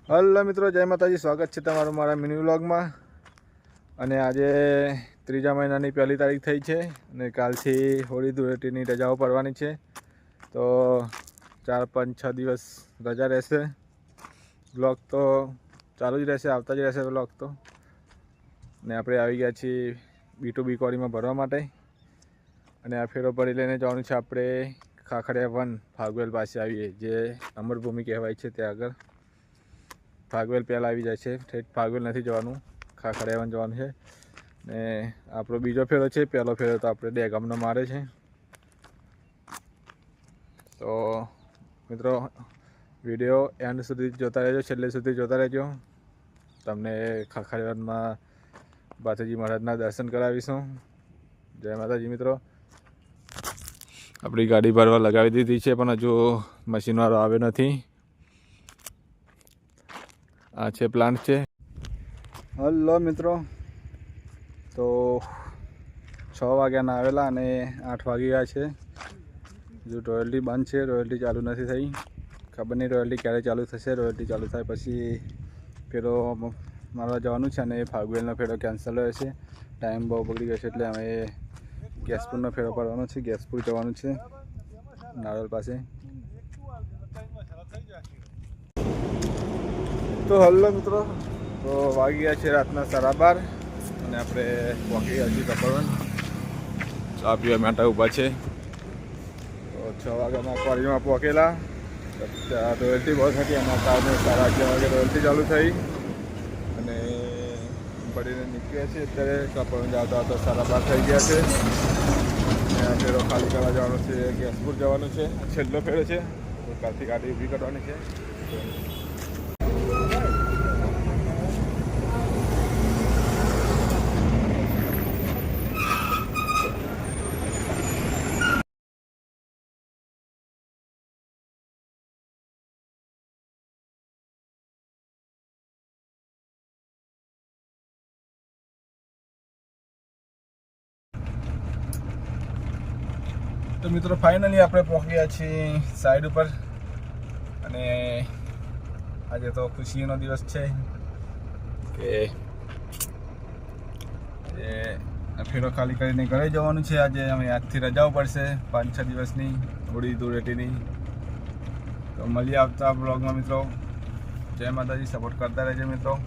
Hello મિત્રો, જય માતાજી. સ્વાગત છે તમારું મારા મિની વ્લોગમાં. અને આજે 3જા મહિનાની 1લી તારીખ થઈ છે અને કાલથી હોળી ધૂળેટીની રજાઓ પડવાની છે. તો 4, 5, 6 દિવસ રજા રહેશે. વ્લોગ તો ચાલુ જ રહેશે, આવતા જ રહેશે વ્લોગ તો. ને આપણે આવી ગયા છીએ B2B કોરીમાં ભરવા માટે. અને આ ફેરો ભરી લઈને જવાનું છે આપણે ખાખડિયા 1 ફાગવેલ પાસે આવીએ, જે અમરભૂમિ કહેવાય છે. ત્યાં આગળ ફાગવેલ પહેલાં આવી જાય છે. ઠેઠ ફાગવેલ નથી જવાનું, ખાખડિયા 1 જવાનું છે. ને આપણો બીજો ફેરો છે. પહેલો ફેરો તો આપણે ડેગામનો મારે છે. તો મિત્રો, વિડીયો એન્ડ સુધી જોતા રહેજો, છેલ્લે સુધી જોતા રહેજો. તમને ખાખડિયા 1માં બાથુજી મહારાજના દર્શન કરાવીશું. જય માતાજી મિત્રો. આપણી ગાડી ભરવા લગાવી દીધી છે, પણ હજુ મશીનવાળો આવ્યો નથી. આ છે પ્લાન્ટ છે. હલો મિત્રો, તો 6 વાગ્યાના આવેલા અને 8 વાગી ગયા છે. હજુ રોયલ્ટી બંધ છે, રોયલ્ટી ચાલુ નથી થઈ. ખબર નહીં રોયલ્ટી ક્યારે ચાલુ થશે. રોયલ્ટી ચાલુ થાય પછી ફેરો મારવા જવાનું છે. અને ફાગવેલનો ફેરો કેન્સલ હોય છે. ટાઈમ બહુ બગડી ગયો છે, એટલે અમે ગેસપુરનો ફેરો પાડવાનો છે. ગેસપુર જવાનું છે, નારોલ પાસે. તો હલો મિત્રો, તો વાગી ગયા છે રાતના 12:30 અને આપણે પહોંચી ગયા છીએ કપડવન. ચા પીવા માટે ઊભા છે. તો 6 વાગ્યામાં કોરીમાં પહોંચેલા. રોયલ્ટી બહુ હતી, એના કારણે 11:30 વાગે રોયલ્ટી ચાલુ થઈ અને પડીને નીકળ્યા છે. અત્યારે કપડવન જતા આવતા 12:30 થઈ ગયા છે. અને આ ફેરો ખાલી કરવા જવાનું છે, ગેસપુર જવાનું છે. છેલ્લો ફેરો છે, તો કાલથી ગાડી ઊભી કરવાની છે. તો મિત્રો, ફાઇનલી આપણે પહોંચી ગયા છીએ સાઈડ ઉપર. અને આજે તો ખુશીનો દિવસ છે કે ફેરો ખાલી કરીને ઘરે જવાનું છે. આજે અમે આજથી રજાઓ પડશે 5-6 દિવસની હોળી ધૂળેટીની. તો મળીએ આવતા બ્લોગમાં મિત્રો. જય માતાજી. સપોર્ટ કરતા રહેજો મિત્રો.